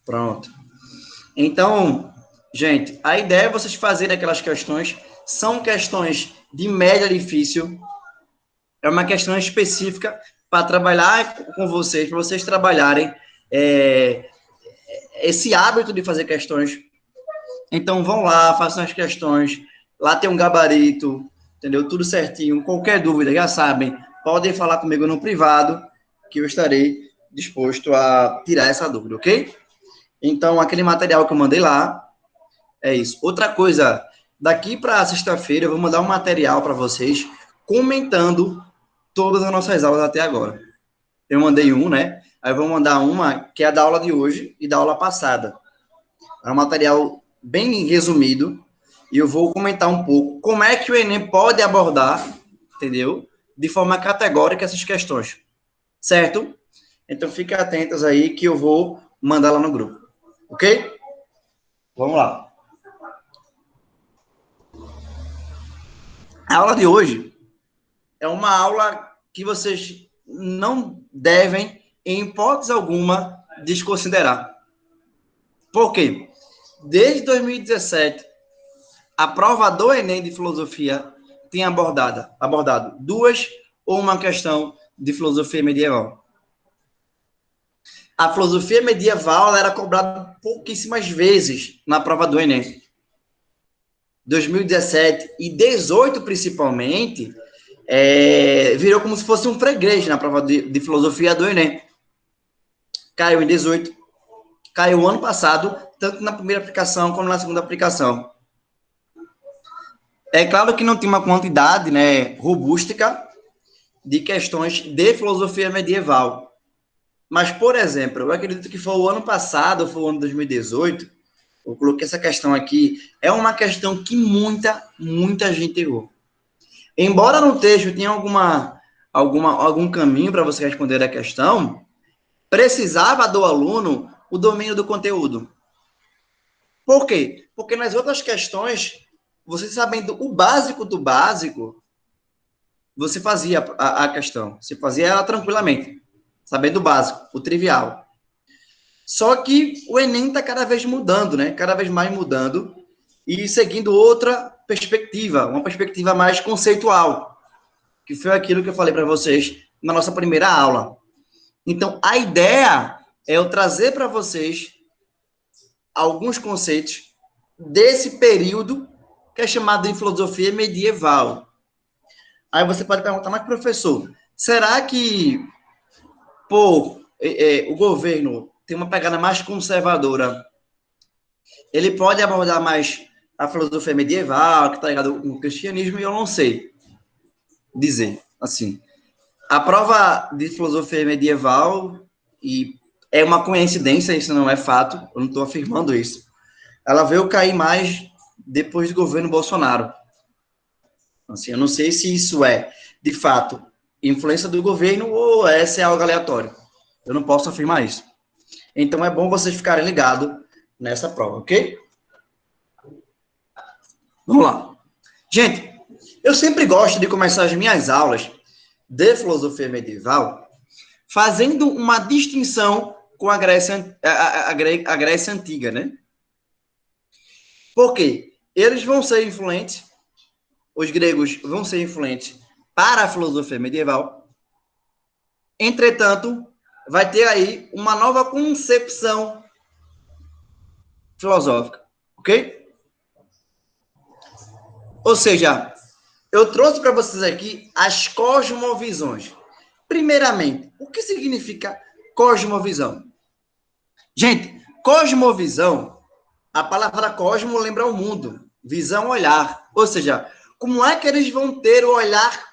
Pronto. Então, gente, a ideia é vocês fazerem aquelas questões, são questões de média difícil, é uma questão específica para trabalhar com vocês, para vocês trabalharem esse hábito de fazer questões. Então, vão lá, façam as questões, lá tem um gabarito, entendeu? Tudo certinho, qualquer dúvida, já sabem, podem falar comigo no privado, que eu estarei disposto a tirar essa dúvida, ok? Então, aquele material que eu mandei lá, é isso. Outra coisa, daqui para sexta-feira eu vou mandar um material para vocês comentando todas as nossas aulas até agora. Eu mandei um, né? Aí eu vou mandar uma que é da aula de hoje e da aula passada. É um material bem resumido e eu vou comentar um pouco como é que o Enem pode abordar, entendeu? De forma categórica essas questões, certo? Então fiquem atentos aí que eu vou mandar lá no grupo, ok? Vamos lá. A aula de hoje é uma aula que vocês não devem, em hipótese alguma, desconsiderar. Por quê? Desde 2017, a prova do Enem de Filosofia tem abordado duas ou uma questão de filosofia medieval. A filosofia medieval era cobrada pouquíssimas vezes na prova do Enem. 2017 e 18 principalmente, virou como se fosse um freguês na prova de filosofia do Enem. Caiu em 18, caiu ano passado, tanto na primeira aplicação como na segunda aplicação. É claro que não tem uma quantidade, né, robústica de questões de filosofia medieval. Mas, por exemplo, eu acredito que foi o ano passado, ou foi o ano de 2018, eu coloquei essa questão aqui, é uma questão que muita gente errou. Embora no texto tenha algum caminho para você responder a questão, precisava do aluno o domínio do conteúdo. Por quê? Porque nas outras questões, você sabendo o básico do básico, você fazia a questão. Você fazia ela tranquilamente, sabendo o básico, o trivial. Só que o Enem está cada vez mudando, né? Cada vez mais mudando e seguindo outra perspectiva, uma perspectiva mais conceitual, que foi aquilo que eu falei para vocês na nossa primeira aula. Então, a ideia é eu trazer para vocês alguns conceitos desse período que é chamado de filosofia medieval. Aí você pode perguntar, mas professor, será que o governo tem uma pegada mais conservadora? Ele pode abordar mais a filosofia medieval, que está ligado com o cristianismo, e eu não sei dizer, assim. A prova de filosofia medieval, e é uma coincidência, isso não é fato, eu não estou afirmando isso, ela veio cair mais depois do governo Bolsonaro. Assim, eu não sei se isso é, de fato, influência do governo ou essa é algo aleatório. Eu não posso afirmar isso. Então, é bom vocês ficarem ligados nessa prova, ok? Vamos lá. Gente, eu sempre gosto de começar as minhas aulas de filosofia medieval fazendo uma distinção com a Grécia Antiga, né? Por quê? Eles vão ser influentes, os gregos vão ser influentes para a filosofia medieval. Entretanto, vai ter aí uma nova concepção filosófica, ok? Ou seja, eu trouxe para vocês aqui as cosmovisões. Primeiramente, o que significa cosmovisão? Gente, cosmovisão, a palavra cosmo lembra o mundo, visão, olhar. Ou seja, como é que eles vão ter o olhar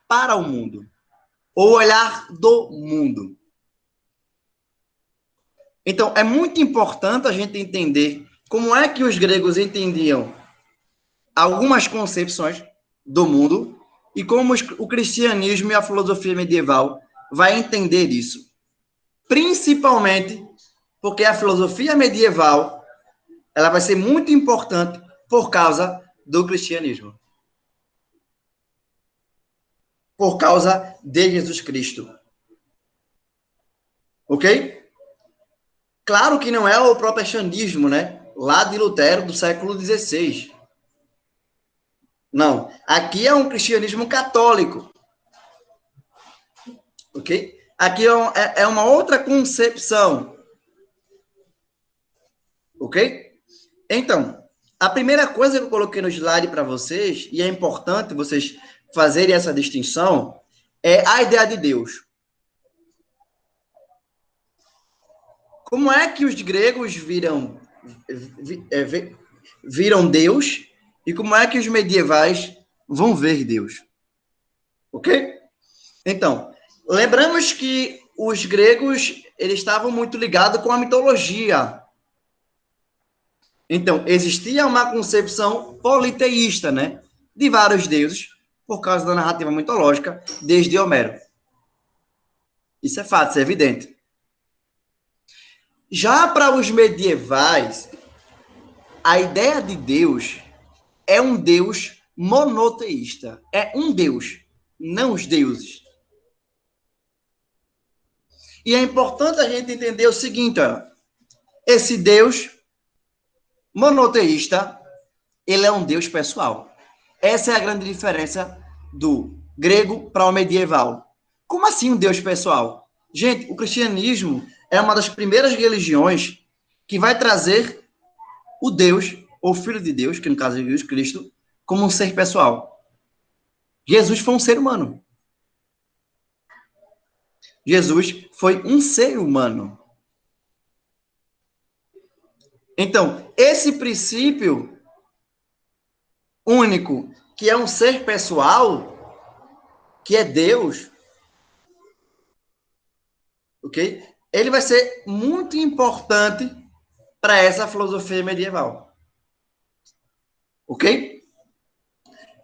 para o mundo? O olhar do mundo. Então, é muito importante a gente entender como é que os gregos entendiam algumas concepções do mundo e como o cristianismo e a filosofia medieval vai entender isso. Principalmente porque a filosofia medieval ela vai ser muito importante Por causa do cristianismo. Por causa de Jesus Cristo. Ok? Claro que não é o protestantismo, né? Lá de Lutero, do século XVI. Não. Aqui é um cristianismo católico. Ok? Aqui é uma outra concepção. Ok? Então, a primeira coisa que eu coloquei no slide para vocês, e é importante vocês fazerem essa distinção, é a ideia de Deus. Como é que os gregos viram Deus e como é que os medievais vão ver Deus? Ok? Então, lembramos que os gregos eles estavam muito ligados com a mitologia. Então, existia uma concepção politeísta, né? De vários deuses, por causa da narrativa mitológica, desde Homero. Isso é fato, isso é evidente. Já para os medievais, a ideia de Deus é um Deus monoteísta. É um Deus, não os deuses. E é importante a gente entender o seguinte, ó, esse Deus monoteísta, ele é um Deus pessoal. Essa é a grande diferença do grego para o medieval. Como assim um Deus pessoal? Gente, o cristianismo é uma das primeiras religiões que vai trazer o Deus, ou Filho de Deus, que no caso é Jesus Cristo, como um ser pessoal. Jesus foi um ser humano. Jesus foi um ser humano. Então, esse princípio único, que é um ser pessoal, que é Deus, ok? Ele vai ser muito importante para essa filosofia medieval, ok?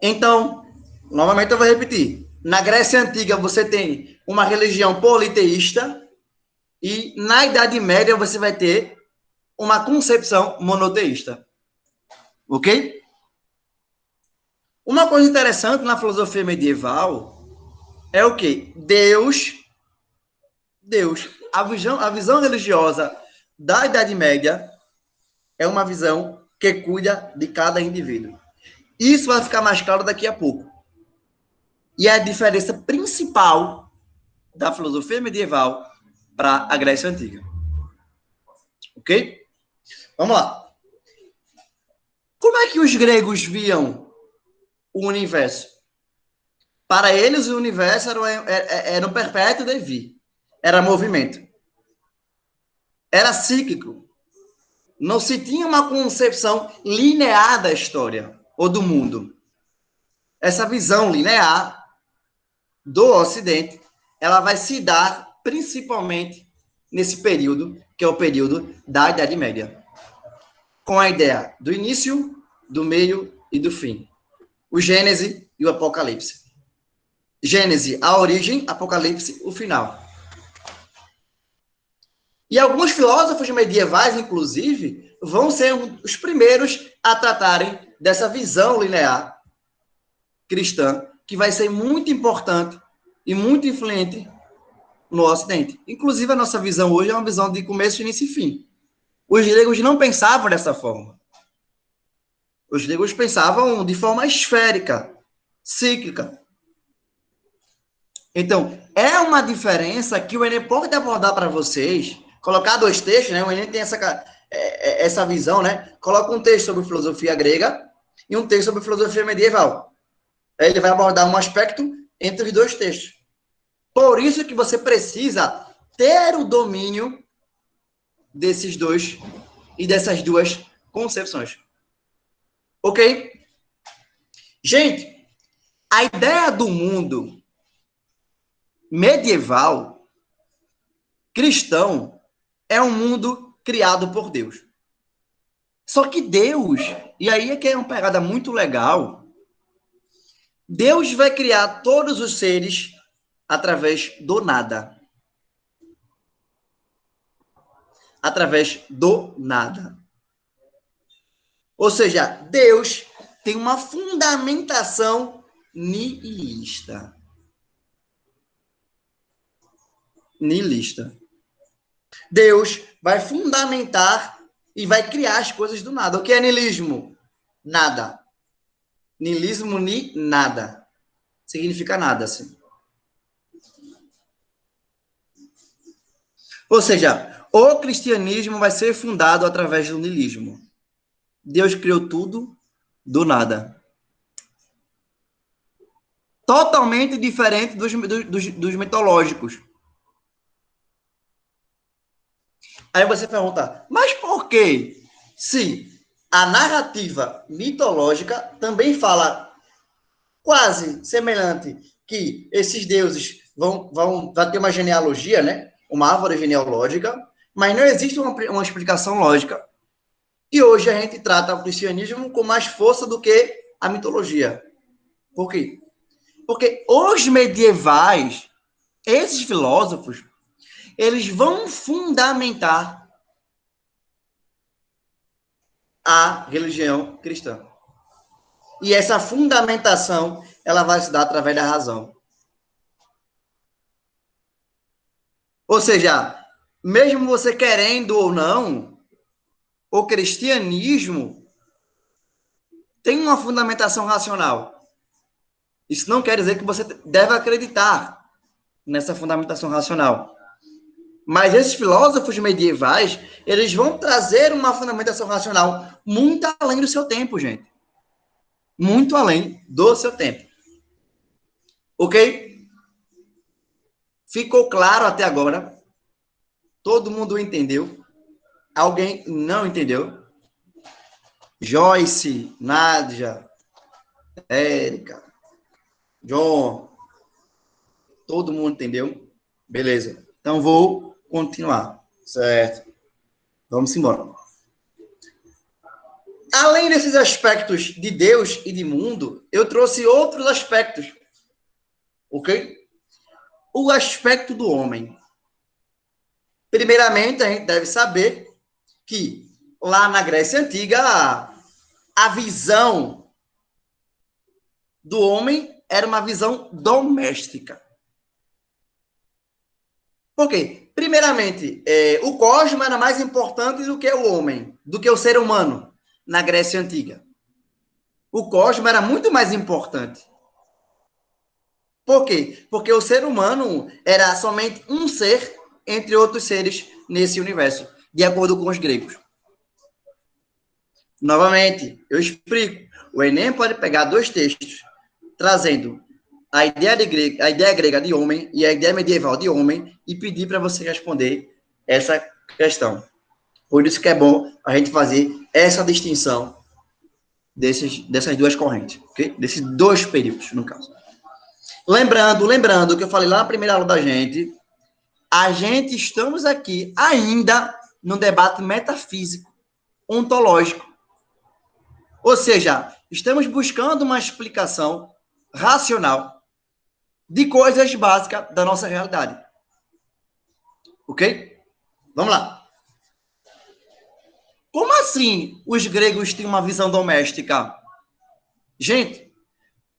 Então, novamente eu vou repetir. Na Grécia Antiga você tem uma religião politeísta e na Idade Média você vai ter uma concepção monoteísta, ok? Uma coisa interessante na filosofia medieval é o que? Deus. A visão religiosa da Idade Média é uma visão que cuida de cada indivíduo. Isso vai ficar mais claro daqui a pouco. E é a diferença principal da filosofia medieval para a Grécia Antiga. Ok? Vamos lá. Como é que os gregos viam o universo? Para eles, o universo era um perpétuo devir. Era movimento. Era cíclico. Não se tinha uma concepção linear da história ou do mundo. Essa visão linear do Ocidente, ela vai se dar principalmente nesse período, que é o período da Idade Média, com a ideia do início, do meio e do fim. O Gênese e o Apocalipse. Gênese, a origem, Apocalipse, o final. E alguns filósofos medievais, inclusive, vão ser os primeiros a tratarem dessa visão linear cristã, que vai ser muito importante e muito influente no Ocidente. Inclusive, a nossa visão hoje é uma visão de começo, início e fim. Os gregos não pensavam dessa forma. Os gregos pensavam de forma esférica, cíclica. Então, é uma diferença que o Enem pode abordar para vocês, colocar dois textos, né? O Enem tem essa visão, né? Coloca um texto sobre filosofia grega e um texto sobre filosofia medieval. Aí ele vai abordar um aspecto entre os dois textos. Por isso que você precisa ter o domínio desses dois e dessas duas concepções. Ok? Gente, a ideia do mundo medieval, cristão, é um mundo criado por Deus. Só que Deus, e aí é que é uma pegada muito legal, Deus vai criar todos os seres através do nada. Através do nada. Ou seja, Deus tem uma fundamentação nihilista. Nihilista. Deus vai fundamentar e vai criar as coisas do nada. O que é niilismo? Nada. Niilismo, ni nada. Significa nada, assim. Ou seja, o cristianismo vai ser fundado através do niilismo. Deus criou tudo do nada. Totalmente diferente dos mitológicos. Aí você pergunta, mas por que? Se a narrativa mitológica também fala quase semelhante que esses deuses vão ter uma genealogia, né? Uma árvore genealógica, mas não existe uma explicação lógica. E hoje a gente trata o cristianismo com mais força do que a mitologia. Por quê? Porque os medievais, esses filósofos, eles vão fundamentar a religião cristã. E essa fundamentação, ela vai se dar através da razão. Ou seja, mesmo você querendo ou não, o cristianismo tem uma fundamentação racional. Isso não quer dizer que você deve acreditar nessa fundamentação racional. Mas esses filósofos medievais, eles vão trazer uma fundamentação racional muito além do seu tempo, gente. Muito além do seu tempo. Ok? Ficou claro até agora? Todo mundo entendeu? Alguém não entendeu? Joyce, Nádia, Érica, John, todo mundo entendeu? Beleza. Então vou continuar, certo? Vamos embora. Além desses aspectos de Deus e de mundo, eu trouxe outros aspectos, ok? O aspecto do homem. Primeiramente, a gente deve saber que lá na Grécia Antiga, a visão do homem era uma visão doméstica. Por quê? Primeiramente, o cosmos era mais importante do que o homem, do que o ser humano na Grécia Antiga. O cosmos era muito mais importante. Por quê? Porque o ser humano era somente um ser entre outros seres nesse universo, de acordo com os gregos. Novamente, eu explico. O Enem pode pegar dois textos, trazendo a ideia grega de homem e a ideia medieval de homem e pedir para você responder essa questão. Por isso que é bom a gente fazer essa distinção dessas duas correntes, ok? Desses dois períodos, no caso. Lembrando que eu falei lá na primeira aula da gente, a gente estamos aqui ainda no debate metafísico, ontológico. Ou seja, estamos buscando uma explicação racional de coisas básicas da nossa realidade. Ok? Vamos lá. Como assim os gregos têm uma visão doméstica? Gente,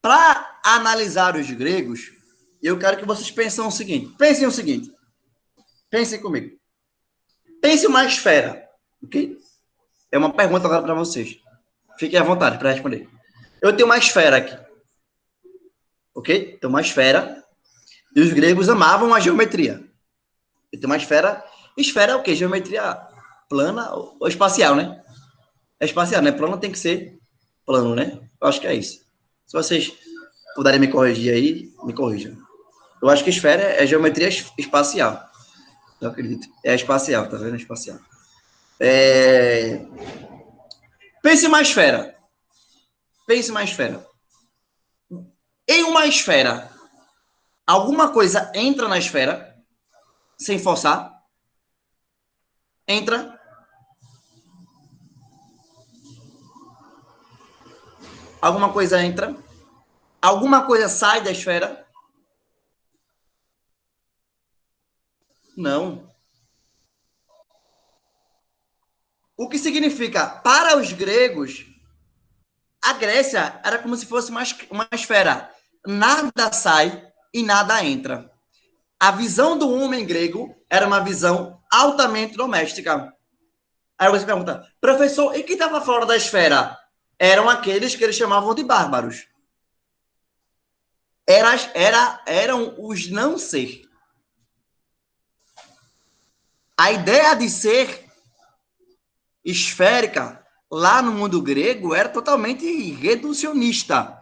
para analisar os gregos, eu quero que vocês pensem o seguinte. Pensem comigo. Pense uma esfera, ok? É uma pergunta agora para vocês. Fiquem à vontade para responder. Eu tenho uma esfera aqui, ok? Tem uma esfera e os gregos amavam a geometria. Eu tenho uma esfera. Esfera é o quê? Geometria plana ou espacial, né? É espacial, né? Plano tem que ser plano, né? Eu acho que é isso. Se vocês puderem me corrigir aí, me corrijam. Eu acho que esfera é geometria espacial. Eu acredito. É espacial, tá vendo? Espacial. Pense uma esfera. Pense uma esfera. Em uma esfera, alguma coisa entra na esfera sem forçar? Entra. Alguma coisa entra. Alguma coisa sai da esfera? Não. O que significa, para os gregos, A Grécia era como se fosse uma esfera. Nada sai e nada entra. A visão do homem grego era uma visão altamente doméstica. Aí você pergunta, professor, e quem estava fora da esfera? Eram aqueles que eles chamavam de bárbaros. Eram os não ser. A ideia de ser esférica lá no mundo grego era totalmente reducionista,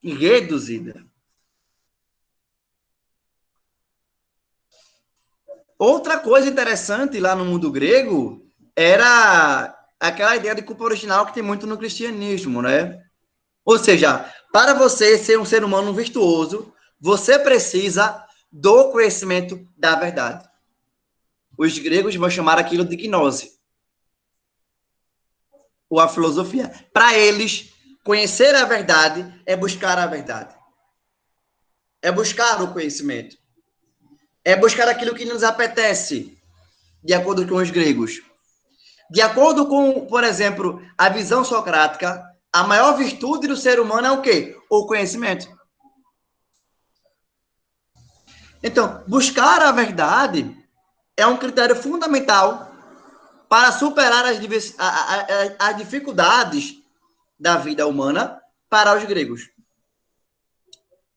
reduzida. Outra coisa interessante lá no mundo grego era aquela ideia de culpa original que tem muito no cristianismo, né? Ou seja, para você ser um ser humano virtuoso, você precisa do conhecimento da verdade. Os gregos vão chamar aquilo de gnose, ou a filosofia. Para eles, conhecer a verdade é buscar a verdade. É buscar o conhecimento. É buscar aquilo que nos apetece, de acordo com os gregos. De acordo com, por exemplo, a visão socrática, a maior virtude do ser humano é o quê? O conhecimento. Então, buscar a verdade é um critério fundamental para superar as dificuldades da vida humana para os gregos.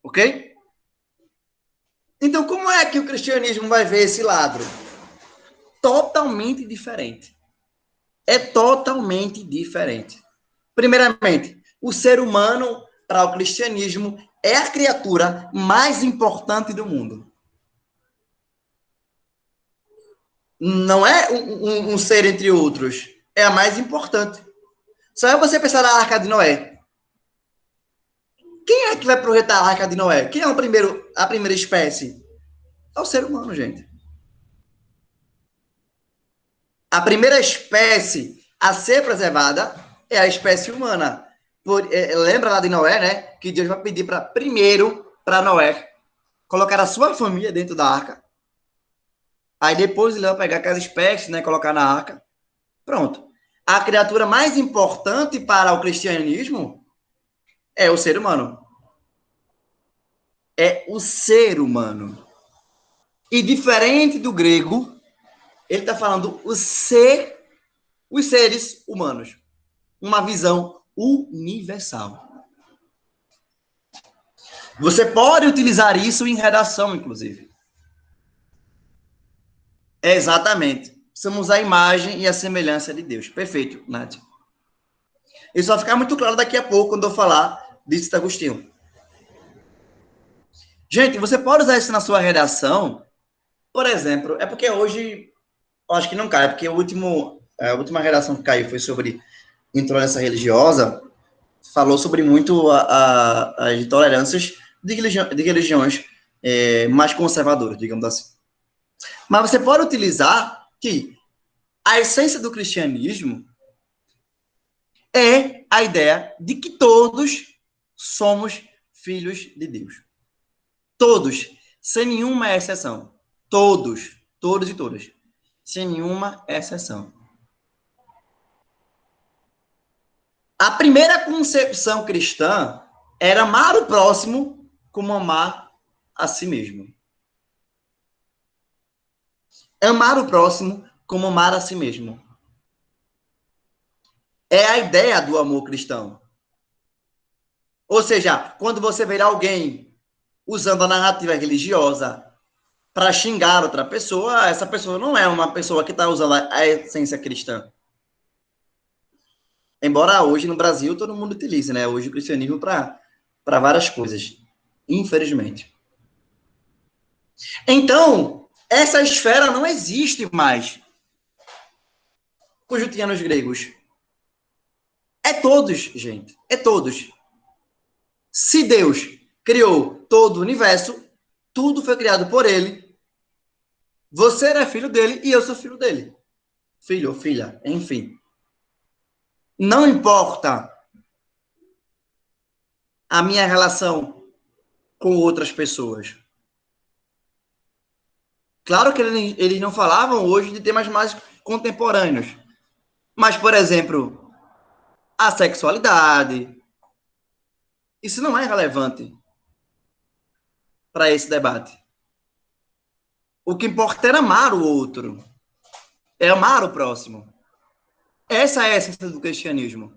Ok? Então, como é que o cristianismo vai ver esse lado? Totalmente diferente. É totalmente diferente. Primeiramente, o ser humano, para o cristianismo, é a criatura mais importante do mundo. Não é um ser entre outros. É a mais importante. Só é você pensar na Arca de Noé. Quem é que vai projetar a Arca de Noé? Quem é a primeira espécie? É o ser humano, gente. A primeira espécie a ser preservada é a espécie humana. Lembra lá de Noé, né? Que Deus vai pedir primeiro para Noé colocar a sua família dentro da arca. Aí depois ele vai pegar aquelas espécies, né? Colocar na arca. Pronto. A criatura mais importante para o cristianismo é o ser humano. É o ser humano. E diferente do grego, ele está falando os seres humanos. Uma visão universal. Você pode utilizar isso em redação, inclusive. Exatamente. Somos a imagem e a semelhança de Deus. Perfeito, Nath. Isso vai ficar muito claro daqui a pouco, quando eu falar disso de Agostinho. Gente, você pode usar isso na sua redação, por exemplo, é porque hoje, eu acho que não cai, porque a última redação que caiu foi sobre intolerância religiosa, falou sobre muito as intolerâncias de religiões mais conservadoras, digamos assim. Mas você pode utilizar que a essência do cristianismo é a ideia de que todos somos filhos de Deus. Todos, sem nenhuma exceção. Todos e todas. Sem nenhuma exceção. A primeira concepção cristã era amar o próximo como amar a si mesmo. Amar o próximo como amar a si mesmo. É a ideia do amor cristão. Ou seja, quando você vê alguém usando a narrativa religiosa para xingar outra pessoa, essa pessoa não é uma pessoa que está usando a essência cristã. Embora hoje no Brasil todo mundo utilize, né? Hoje o cristianismo para várias coisas, infelizmente. Então, essa esfera não existe mais com os jutianos gregos. É todos, gente. É todos. Se Deus criou todo o universo, tudo foi criado por ele. Você é filho dele e eu sou filho dele. Filho ou filha, enfim. Não importa a minha relação com outras pessoas. Claro que eles não falavam hoje de temas mais contemporâneos. Mas, por exemplo, a sexualidade. Isso não é relevante para esse debate. O que importa é amar o outro, é amar o próximo. Essa é a essência do cristianismo.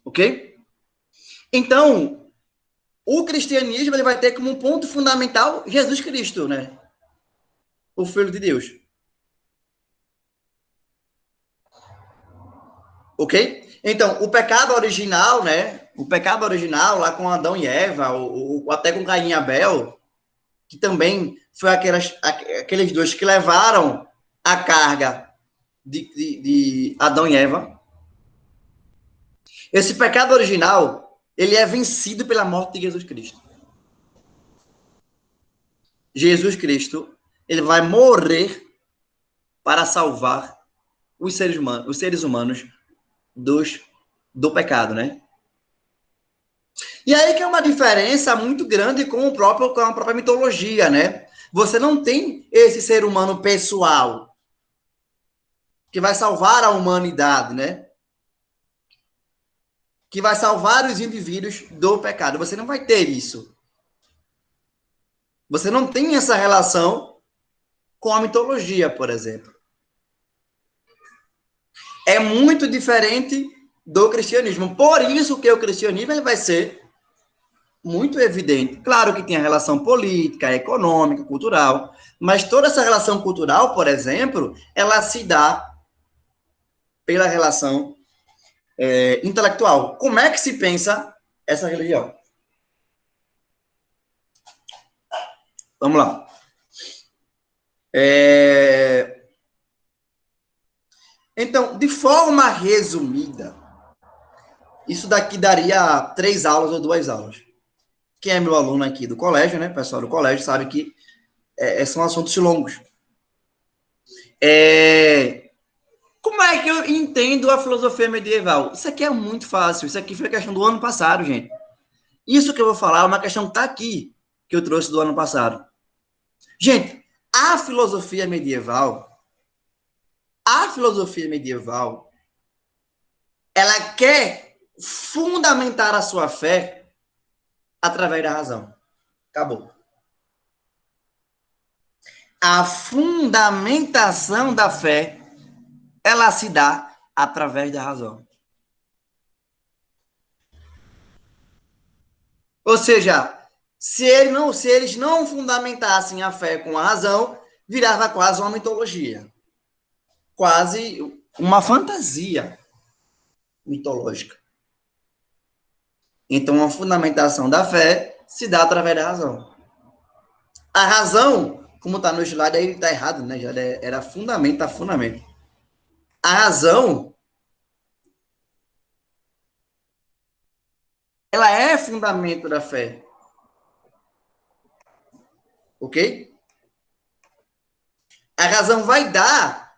Ok? Então, o cristianismo ele vai ter como ponto fundamental Jesus Cristo, né? O Filho de Deus. Ok? Então, o pecado original, né? O pecado original, lá com Adão e Eva, até com Caim e Abel, que também foi aqueles dois que levaram a carga de Adão e Eva. Esse pecado original, ele é vencido pela morte de Jesus Cristo. Jesus Cristo, ele vai morrer para salvar os seres humanos do pecado, né? E aí que é uma diferença muito grande com a própria mitologia, né? Você não tem esse ser humano pessoal que vai salvar a humanidade, né? Que vai salvar os indivíduos do pecado. Você não vai ter isso. Você não tem essa relação com a mitologia, por exemplo. É muito diferente do cristianismo. Por isso que o cristianismo ele vai ser muito evidente. Claro que tem a relação política, econômica, cultural, mas toda essa relação cultural, por exemplo, ela se dá pela relação intelectual. Como é que se pensa essa religião? Vamos lá. Então, de forma resumida, isso daqui daria 3 aulas ou 2 aulas. Quem é meu aluno aqui do colégio, né? Pessoal do colégio, sabe que são assuntos longos. Como é que eu entendo a filosofia medieval? Isso aqui é muito fácil. Isso aqui foi a questão do ano passado, gente. Isso que eu vou falar é uma questão que está aqui, que eu trouxe do ano passado. Gente, a filosofia medieval, ela quer fundamentar a sua fé através da razão. Acabou. A fundamentação da fé, ela se dá através da razão. Ou seja, se eles não fundamentassem a fé com a razão, virava quase uma mitologia. Quase uma fantasia mitológica. Então, a fundamentação da fé se dá através da razão. A razão, como está no slide, aí está errado, né? Já era fundamento, tá fundamento. A razão, ela é fundamento da fé. Ok? A razão vai dar.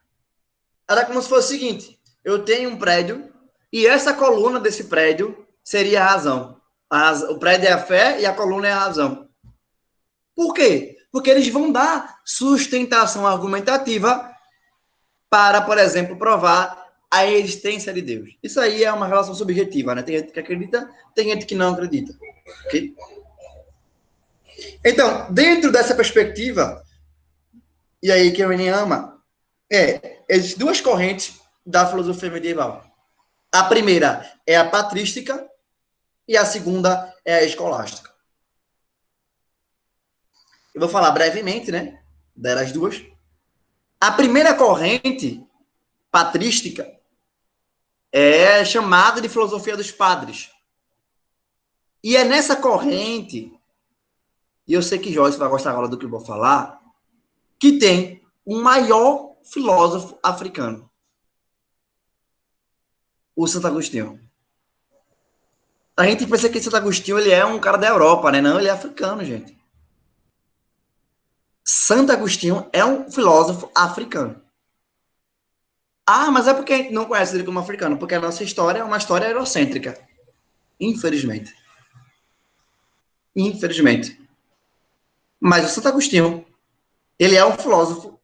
Era como se fosse o seguinte: eu tenho um prédio e essa coluna desse prédio seria a razão. O prédio é a fé e a coluna é a razão. Por quê? Porque eles vão dar sustentação argumentativa para, por exemplo, provar a existência de Deus. Isso aí é uma relação subjetiva, né? Tem gente que acredita, tem gente que não acredita. Okay? Então, dentro dessa perspectiva, e aí que eu ama, existem 2 correntes da filosofia medieval. A primeira é a patrística e a segunda é a escolástica. Eu vou falar brevemente, né, delas duas. A primeira corrente, patrística, é chamada de filosofia dos padres. E é nessa corrente, e eu sei que Joyce vai gostar agora do que eu vou falar, que tem o maior filósofo africano, o Santo Agostinho. A gente pensa que Santo Agostinho ele é um cara da Europa, né? Não, ele é africano, gente. Santo Agostinho é um filósofo africano. Ah, mas é porque a gente não conhece ele como africano, porque a nossa história é uma história eurocêntrica. Infelizmente. Infelizmente. Mas o Santo Agostinho, ele é um filósofo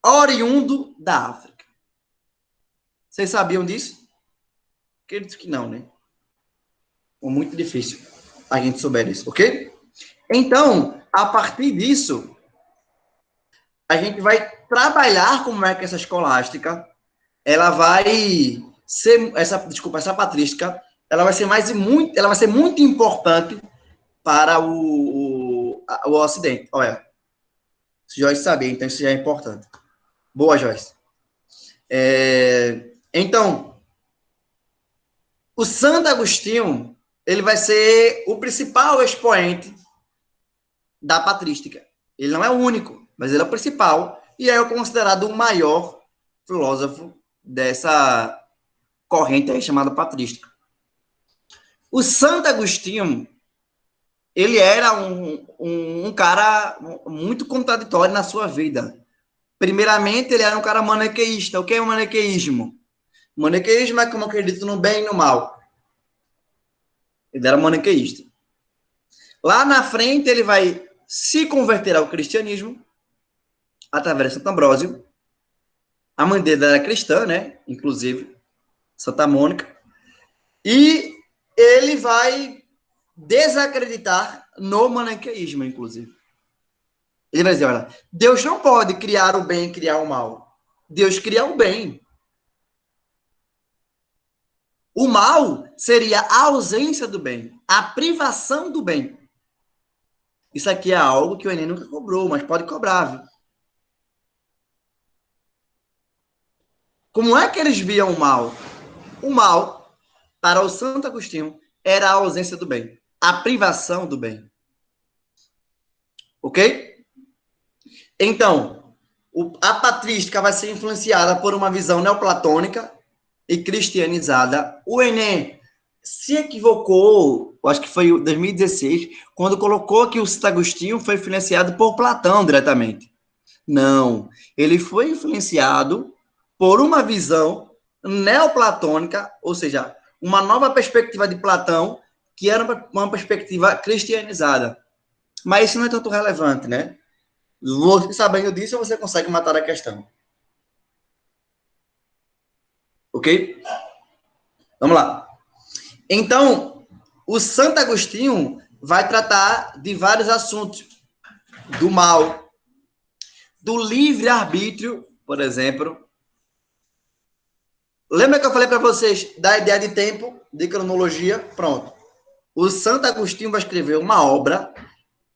oriundo da África. Vocês sabiam disso? Acredito que não, né? É muito difícil a gente souber isso, ok? Então, a partir disso, a gente vai trabalhar como é que essa escolástica, ela vai ser, essa patrística, ela vai ser muito importante para o Ocidente. Olha, Joyce sabia, então isso já é importante. Boa, Joyce. Então, o Santo Agostinho, ele vai ser o principal expoente da patrística. Ele não é o único, mas ele é o principal e é considerado o maior filósofo dessa corrente aí chamada patrística. O Santo Agostinho, ele era um cara muito contraditório na sua vida. Primeiramente, ele era um cara maniqueísta. O que é o maniqueísmo? O maniqueísmo é como acredito no bem e no mal. Ele era maniqueísta. Lá na frente, ele vai se converter ao cristianismo através de Santo Ambrósio. A mãe dele era cristã, né? Inclusive, Santa Mônica. E ele vai desacreditar no maniqueísmo, inclusive. Ele vai dizer, olha, Deus não pode criar o bem e criar o mal. Deus cria o bem. O mal seria a ausência do bem, a privação do bem. Isso aqui é algo que o Enem nunca cobrou, mas pode cobrar, viu? Como é que eles viam o mal? O mal, para o Santo Agostinho, era a ausência do bem, a privação do bem. Ok? Então, a patrística vai ser influenciada por uma visão neoplatônica e cristianizada. O Enem se equivocou, acho que foi em 2016, quando colocou que o Santo Agostinho foi influenciado por Platão diretamente. Não, ele foi influenciado por uma visão neoplatônica, ou seja, uma nova perspectiva de Platão, que era uma perspectiva cristianizada. Mas isso não é tanto relevante, né? Você sabendo disso, você consegue matar a questão. Ok? Vamos lá. Então, o Santo Agostinho vai tratar de vários assuntos. Do mal, do livre-arbítrio, por exemplo. Lembra que eu falei para vocês da ideia de tempo, de cronologia? Pronto. O Santo Agostinho vai escrever uma obra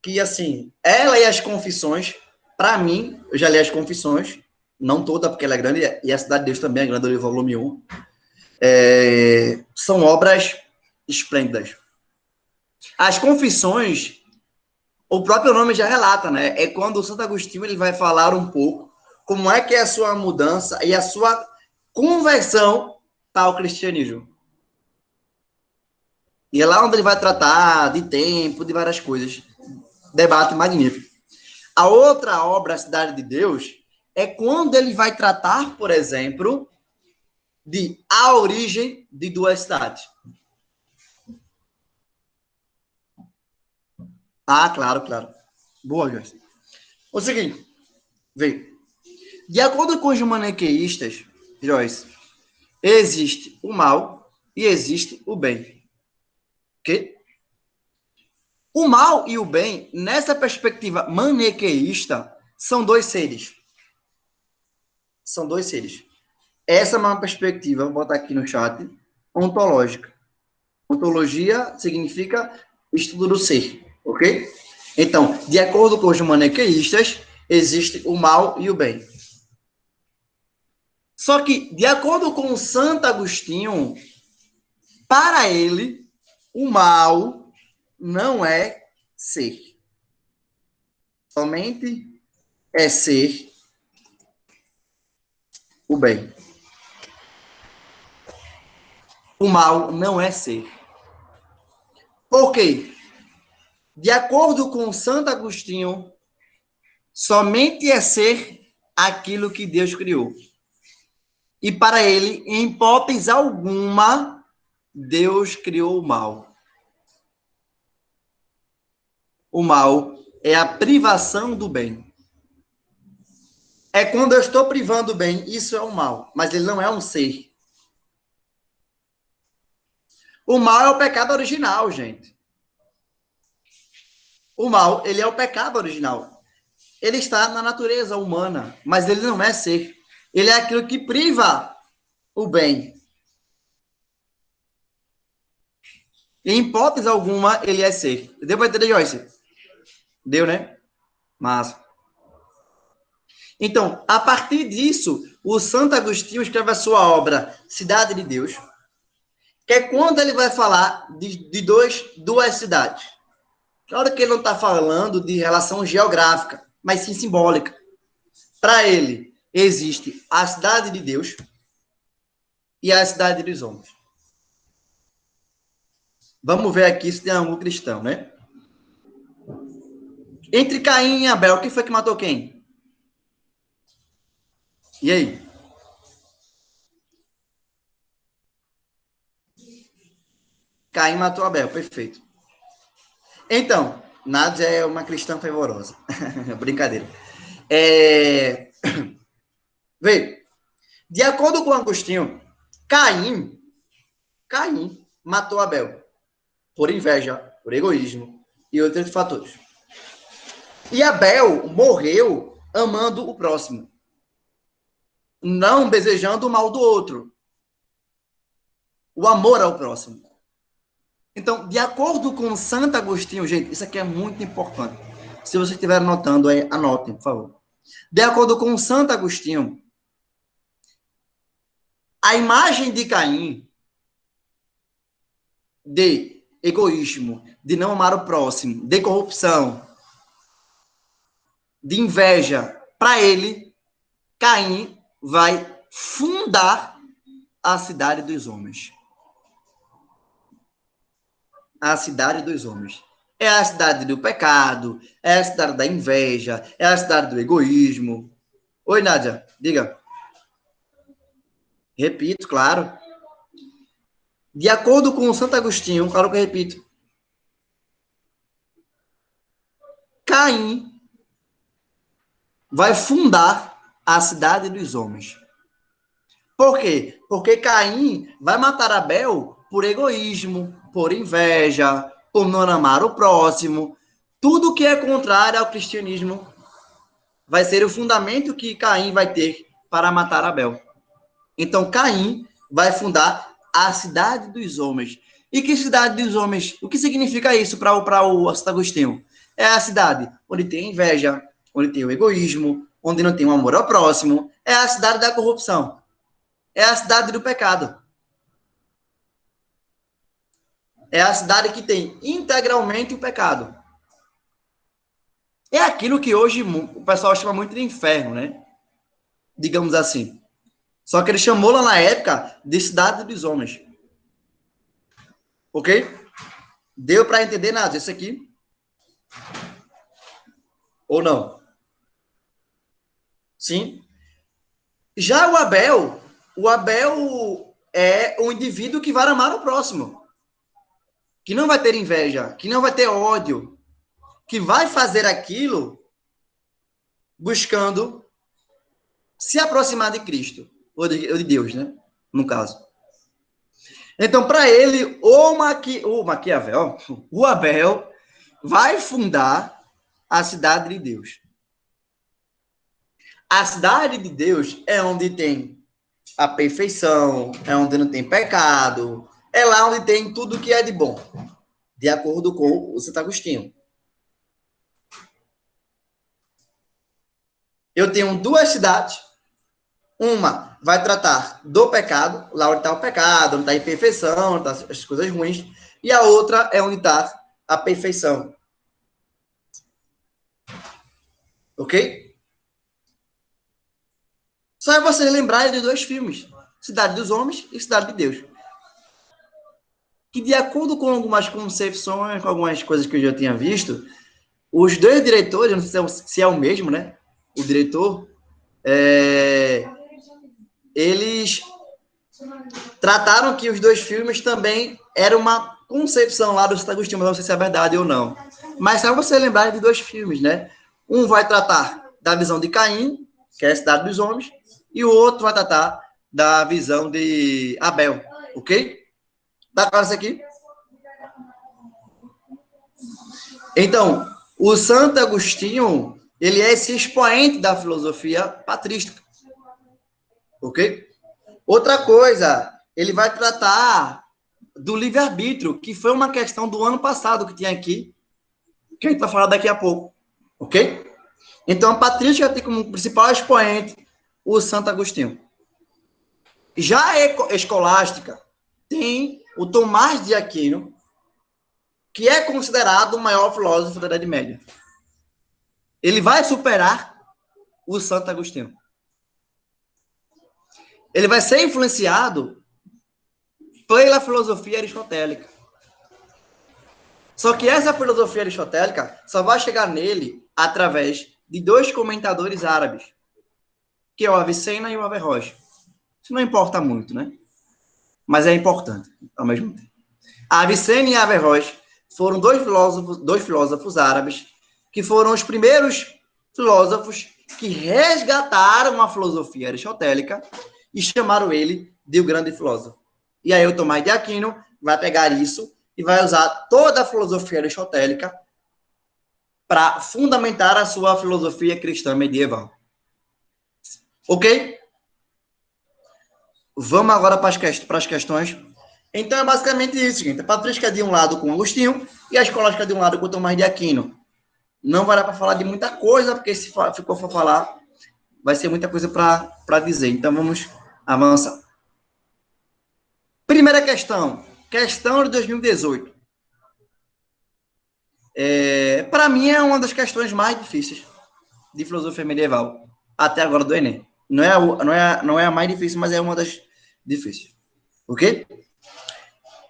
que, assim, ela e as Confissões, para mim, eu já li as Confissões, não toda, porque ela é grande, e a Cidade de Deus também é grande, o volume 1. São obras esplêndidas. As Confissões, o próprio nome já relata, né? É quando o Santo Agostinho ele vai falar um pouco como é que é a sua mudança e a sua conversão para o cristianismo. E é lá onde ele vai tratar de tempo, de várias coisas. Debate magnífico. A outra obra, a Cidade de Deus, é quando ele vai tratar, por exemplo, de a origem de duas cidades. Ah, claro, claro. Boa, Joyce. O seguinte, vê. De acordo com os maniqueístas, Joyce, existe o mal e existe o bem. Ok? O mal e o bem, nessa perspectiva maniqueísta, são dois seres. São dois seres. Essa é uma perspectiva, vou botar aqui no chat, ontológica. Ontologia significa estudo do ser, ok? Então, de acordo com os maniqueístas, existe o mal e o bem. Só que, de acordo com o Santo Agostinho, para ele, o mal não é ser. Somente é ser o bem. O mal não é ser. Por quê? De acordo com Santo Agostinho, somente é ser aquilo que Deus criou. E para ele, em hipótese alguma, Deus criou o mal. O mal é a privação do bem. É quando eu estou privando o bem, isso é o mal. Mas ele não é um ser. O mal é o pecado original, gente. O mal, ele é o pecado original. Ele está na natureza humana, mas ele não é ser. Ele é aquilo que priva o bem. Em hipótese alguma, ele é ser. Deu para entender, Joyce? Deu, né? Mas então, a partir disso, o Santo Agostinho escreve a sua obra Cidade de Deus, que é quando ele vai falar de duas cidades. Claro que ele não está falando de relação geográfica, mas sim simbólica. Para ele, existe a cidade de Deus e a cidade dos homens. Vamos ver aqui se tem algum cristão, né? Entre Caim e Abel, quem foi que matou quem? E aí? Caim matou Abel, perfeito. Então, Nádia é uma cristã fervorosa. Brincadeira. Vê, de acordo com Agostinho, Caim matou Abel por inveja, por egoísmo e outros fatores. E Abel morreu amando o próximo, não desejando o mal do outro. O amor ao próximo. Então, de acordo com Santo Agostinho, gente, isso aqui é muito importante. Se vocês estiverem anotando, anotem, por favor. De acordo com Santo Agostinho, a imagem de Caim de egoísmo, de não amar o próximo, de corrupção, de inveja, para ele, Caim vai fundar a cidade dos homens. A cidade dos homens. É a cidade do pecado, é a cidade da inveja, é a cidade do egoísmo. Oi, Nádia, diga. Repito, claro. De acordo com o Santo Agostinho, claro que eu repito. Caim vai fundar a cidade dos homens. Por quê? Porque Caim vai matar Abel por egoísmo, por inveja, por não amar o próximo. Tudo que é contrário ao cristianismo vai ser o fundamento que Caim vai ter para matar Abel. Então, Caim vai fundar a cidade dos homens. E que cidade dos homens? O que significa isso para o Santo Agostinho? É a cidade onde tem inveja, onde tem o egoísmo, onde não tem o amor ao próximo. É a cidade da corrupção. É a cidade do pecado. É a cidade que tem integralmente o pecado. É aquilo que hoje o pessoal chama muito de inferno, né? Digamos assim. Só que ele chamou lá na época de cidade dos homens. Ok? Deu para entender nada isso aqui? Ou não? Sim. Já o Abel é um indivíduo que vai amar o próximo. Que não vai ter inveja, que não vai ter ódio, que vai fazer aquilo buscando se aproximar de Cristo, ou de Deus, né? No caso. Então, para ele, o Maquiavel, o Abel, vai fundar a cidade de Deus. A cidade de Deus é onde tem a perfeição, é onde não tem pecado, é lá onde tem tudo que é de bom, de acordo com o Santo Agostinho. Eu tenho duas cidades. Uma vai tratar do pecado, lá onde está o pecado, onde está a imperfeição, onde estão as coisas ruins. E a outra é onde está a perfeição. Ok? Só é você lembrar de dois filmes. Cidade dos Homens e Cidade de Deus. Que de acordo com algumas concepções, com algumas coisas que eu já tinha visto, os dois diretores, não sei se é o mesmo, né? O diretor, eles trataram que os dois filmes também eram uma concepção lá do Santo Agostinho, mas não sei se é verdade ou não. Mas só você lembrar de dois filmes, né? Um vai tratar da visão de Caim, que é a cidade dos homens, e o outro vai tratar da visão de Abel, ok? Tá claro isso aqui? Então, o Santo Agostinho, ele é esse expoente da filosofia patrística. Ok? Outra coisa, ele vai tratar do livre-arbítrio, que foi uma questão do ano passado que tinha aqui, que a gente vai falar daqui a pouco. Ok? Então, a patrística tem como principal expoente o Santo Agostinho. Já a escolástica tem o Tomás de Aquino, que é considerado o maior filósofo da Idade Média. Ele vai superar o Santo Agostinho. Ele vai ser influenciado pela filosofia aristotélica. Só que essa filosofia aristotélica só vai chegar nele através de dois comentadores árabes, que é o Avicena e o Averroes. Isso não importa muito, né? Mas é importante ao mesmo tempo. Avicena e Averroes foram dois filósofos árabes que foram os primeiros filósofos que resgataram a filosofia aristotélica e chamaram ele de o grande filósofo. E aí o Tomás de Aquino vai pegar isso e vai usar toda a filosofia aristotélica para fundamentar a sua filosofia cristã medieval. Ok? Vamos agora para as questões. Então é basicamente isso, gente. A patrística de um lado com Agostinho e a escolástica de um lado com Tomás de Aquino. Não vai dar para falar de muita coisa, porque se for falar, vai ser muita coisa para dizer. Então vamos avançar. Primeira questão. Questão de 2018. Para mim é uma das questões mais difíceis de filosofia medieval até agora do Enem. Não é a mais difícil, mas é uma das difíceis. Ok?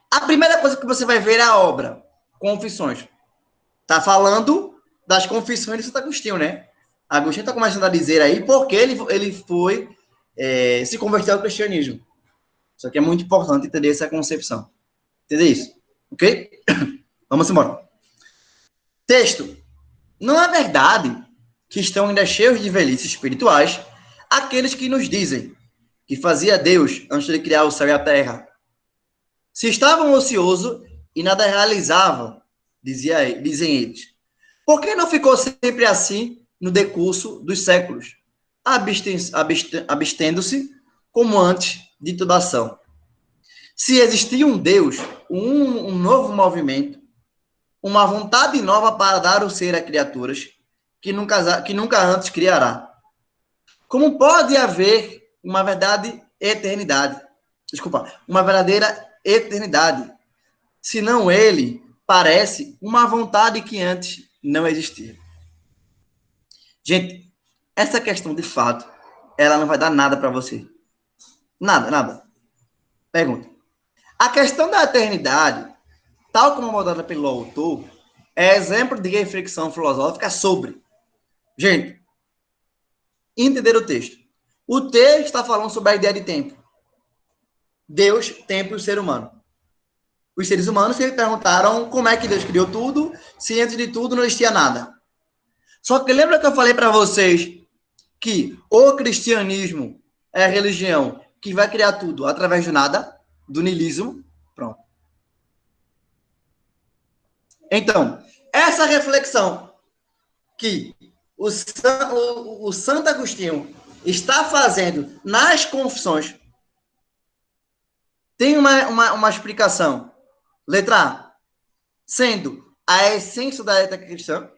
A primeira coisa que você vai ver é a obra, Confissões. Tá falando das confissões de Santo Agostinho, né? Agostinho está começando a dizer aí porque ele foi se converter ao cristianismo. Isso aqui é muito importante entender essa concepção. Entender isso? Ok? Vamos embora. Texto. Não é verdade que estão ainda cheios de velhices espirituais aqueles que nos dizem que fazia Deus antes de criar o céu e a terra. Se estavam ociosos e nada realizavam, dizem eles. Por que não ficou sempre assim no decurso dos séculos, abstendo-se como antes de toda ação? Se existia um Deus, um novo movimento, uma vontade nova para dar o ser a criaturas que nunca antes criará. Como pode haver uma verdade eternidade? Desculpa, uma verdadeira eternidade, se não ele parece uma vontade que antes não existia. Gente, essa questão de fato, ela não vai dar nada para você. Nada, nada. Pergunta. A questão da eternidade, tal como abordada pelo autor, é exemplo de reflexão filosófica sobre. Gente, entender o texto. O texto está falando sobre a ideia de tempo. Deus, tempo e o ser humano. Os seres humanos se perguntaram como é que Deus criou tudo, se antes de tudo não existia nada. Só que lembra que eu falei para vocês que o cristianismo é a religião que vai criar tudo através do nada, do niilismo? Pronto. Então, essa reflexão que o Santo Agostinho está fazendo nas confissões tem uma explicação. Letra A, sendo a essência da ética cristã.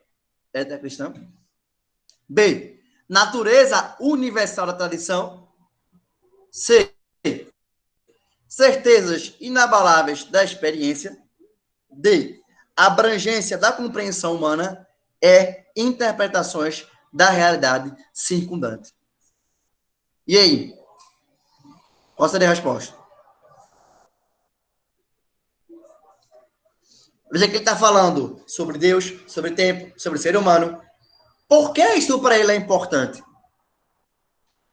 B, natureza universal da tradição. C, certezas inabaláveis da experiência. D, abrangência da compreensão humana. E, interpretações da realidade circundante. E aí? Qual seria a resposta? Veja que ele está falando sobre Deus, sobre tempo, sobre ser humano. Por que isso para ele é importante?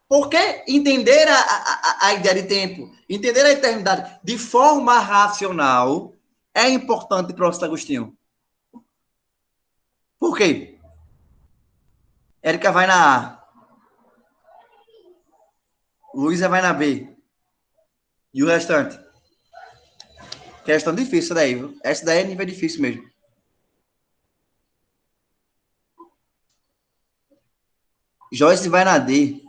Porque entender a ideia de tempo, entender a eternidade de forma racional é importante para o Santo Agostinho. Por quê? Érica vai na A, Luísa vai na B. E o restante? Questão difícil daí, viu? Essa daí é nível difícil mesmo. Joyce vai na D.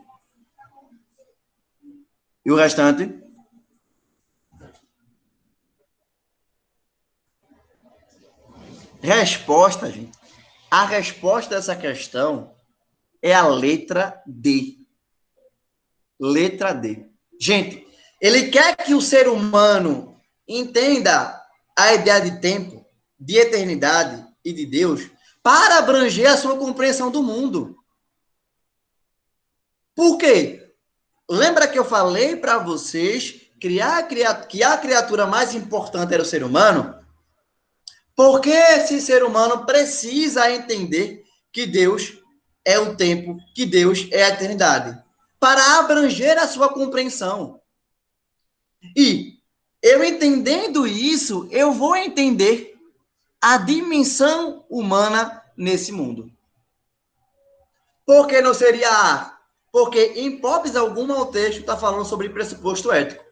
E o restante? Resposta, gente. A resposta dessa questão é a letra D. Letra D. Gente, ele quer que o ser humano entenda a ideia de tempo, de eternidade e de Deus para abranger a sua compreensão do mundo. Por quê? Lembra que eu falei para vocês que a criatura mais importante era o ser humano? Porque esse ser humano precisa entender que Deus é o tempo, que Deus é a eternidade, para abranger a sua compreensão. E eu entendendo isso, eu vou entender a dimensão humana nesse mundo. Por que não seria A? Porque em hipótese alguma o texto está falando sobre pressuposto ético.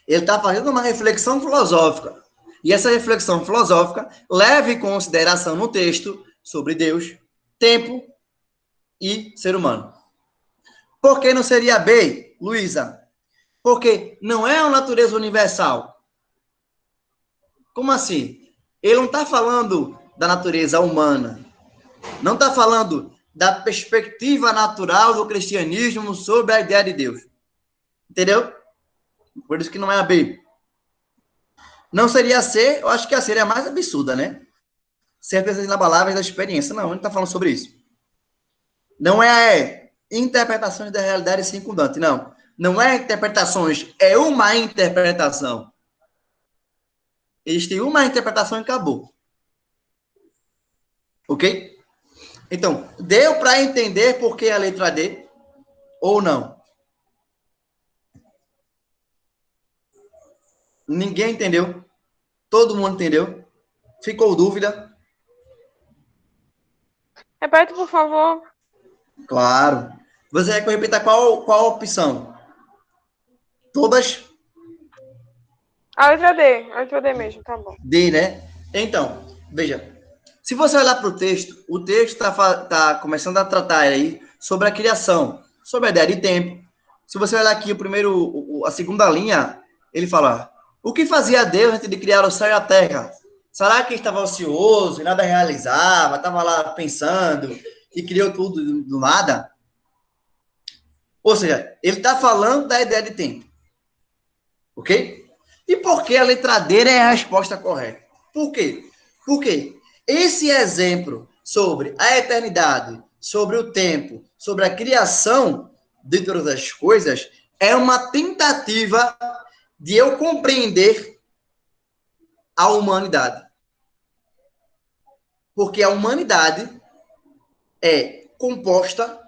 Ele está fazendo uma reflexão filosófica. E essa reflexão filosófica leva em consideração no texto sobre Deus, tempo e ser humano. Por que não seria B, Luísa? Porque não é uma natureza universal. Como assim? Ele não está falando da natureza humana. Não está falando da perspectiva natural do cristianismo sobre a ideia de Deus. Entendeu? Por isso que não é a B. Não seria a C, eu acho que a C é a mais absurda, né? Certezas inabaláveis da experiência. Não, a gente está falando sobre isso. Não é interpretações da realidade circundante, não. Não é interpretações, é uma interpretação. Existe uma interpretação e acabou. Ok? Então, deu para entender por que a letra D ou não? Ninguém entendeu? Todo mundo entendeu? Ficou dúvida? Repete, por favor. Claro. Você quer que eu repita qual a opção? Todas? A letra D mesmo, tá bom. D, né? Então, veja. Se você olhar para o texto está começando a tratar aí sobre a criação, sobre a ideia de tempo. Se você olhar aqui a segunda linha, ele fala: o que fazia Deus antes de criar o céu e a terra? Será que estava ocioso e nada realizava, estava lá pensando e criou tudo do nada? Ou seja, ele está falando da ideia de tempo. Ok? E por que a letra D é a resposta correta? Por quê? Porque esse exemplo sobre a eternidade, sobre o tempo, sobre a criação de todas as coisas, é uma tentativa de eu compreender a humanidade. Porque a humanidade é composta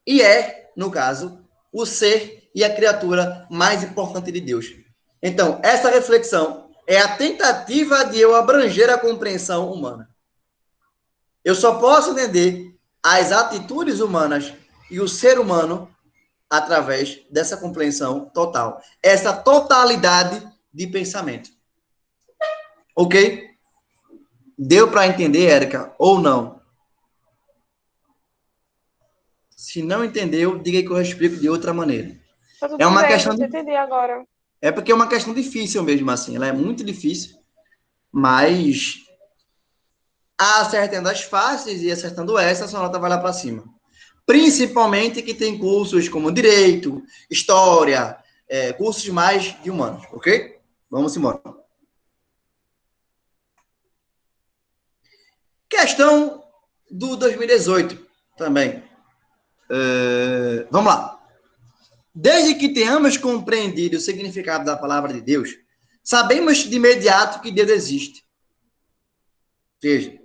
e é, no caso, o ser e a criatura mais importante de Deus. Então, essa reflexão é a tentativa de eu abranger a compreensão humana. Eu só posso entender as atitudes humanas e o ser humano através dessa compreensão total. Essa totalidade de pensamento. Ok? Deu para entender, Érica, ou não? Se não entendeu, diga que eu explico de outra maneira. Tá É tudo uma bem, questão você entendi agora. É porque é uma questão difícil mesmo, assim. Ela é muito difícil, mas acertando as fáceis e acertando essa, a sua nota vai lá para cima. Principalmente que tem cursos como Direito, História, cursos mais de humanos, ok? Vamos embora. Questão do 2018 também. Vamos lá. Desde que tenhamos compreendido o significado da palavra de Deus, sabemos de imediato que Deus existe. Veja,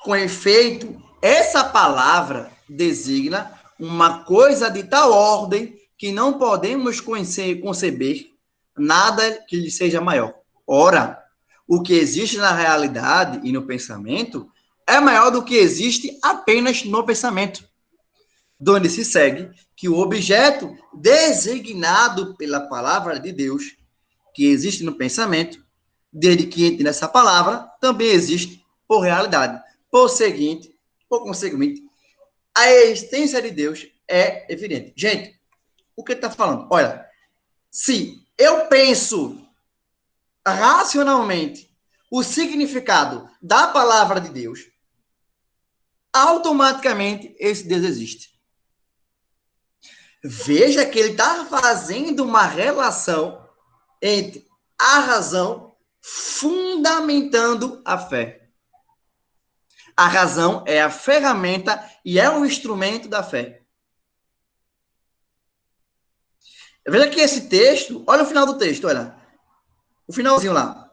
com efeito, essa palavra designa uma coisa de tal ordem que não podemos conceber nada que lhe seja maior. Ora, o que existe na realidade e no pensamento é maior do que existe apenas no pensamento. donde se segue que o objeto designado pela palavra de Deus, que existe no pensamento, desde que entre nessa palavra, também existe por realidade. Por conseguinte, a existência de Deus é evidente. Gente, o que ele está falando? Olha, se eu penso racionalmente o significado da palavra de Deus, automaticamente esse Deus existe. Veja que ele está fazendo uma relação entre a razão fundamentando a fé. A razão é a ferramenta e é o instrumento da fé. Veja que esse texto, olha o final do texto, olha. O finalzinho lá.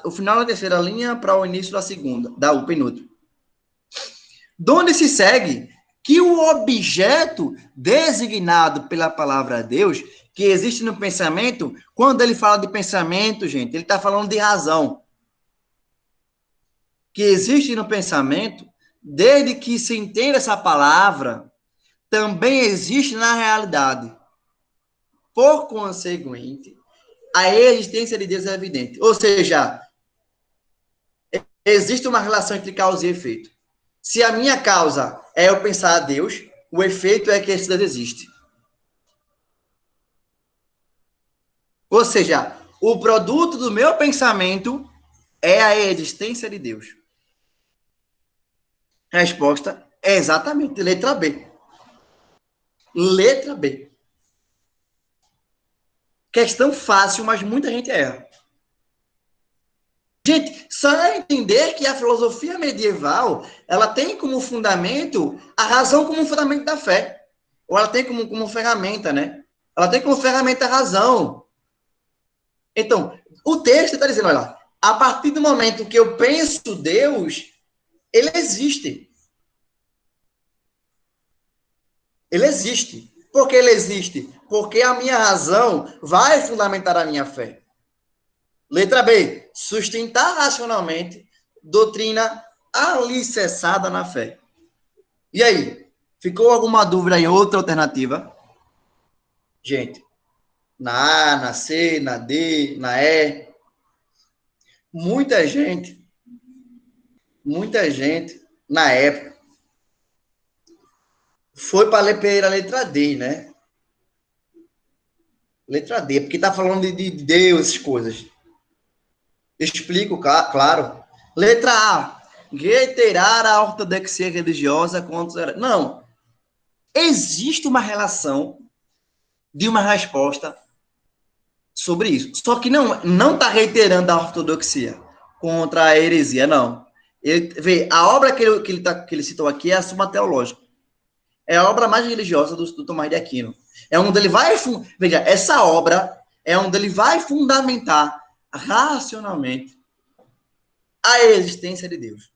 O final da terceira linha para o início da segunda, o penúltimo. Donde se segue que o objeto designado pela palavra de Deus, que existe no pensamento, quando ele fala de pensamento, gente, ele está falando de razão. Que existe no pensamento, desde que se entenda essa palavra, também existe na realidade. Por conseguinte, a existência de Deus é evidente. Ou seja, existe uma relação entre causa e efeito. Se a minha causa é eu pensar a Deus, o efeito é que esse Deus existe. Ou seja, o produto do meu pensamento é a existência de Deus. Resposta é exatamente letra B. Letra B. Questão fácil, mas muita gente erra. Gente, só é entender que a filosofia medieval, ela tem como fundamento a razão como fundamento da fé. Ou ela tem como ferramenta, né? Ela tem como ferramenta a razão. Então, o texto está dizendo, olha, a partir do momento que eu penso Deus, ele existe. Ele existe. Por que ele existe? Porque a minha razão vai fundamentar a minha fé. Letra B, sustentar racionalmente doutrina alicerçada na fé. E aí? Ficou alguma dúvida em outra alternativa? Gente, na A, na C, na D, na E. Muita gente, na época, foi para ler a letra D, né? Letra D, porque está falando de Deus, essas coisas. Explico, claro. Letra A, reiterar a ortodoxia religiosa contra... Não. Existe uma relação de uma resposta sobre isso. Só que não está reiterando a ortodoxia contra a heresia, não. A obra que ele citou aqui é a Suma Teológica. É a obra mais religiosa do Tomás de Aquino. É onde ele vai... Veja, essa obra é onde ele vai fundamentar racionalmente a existência de Deus.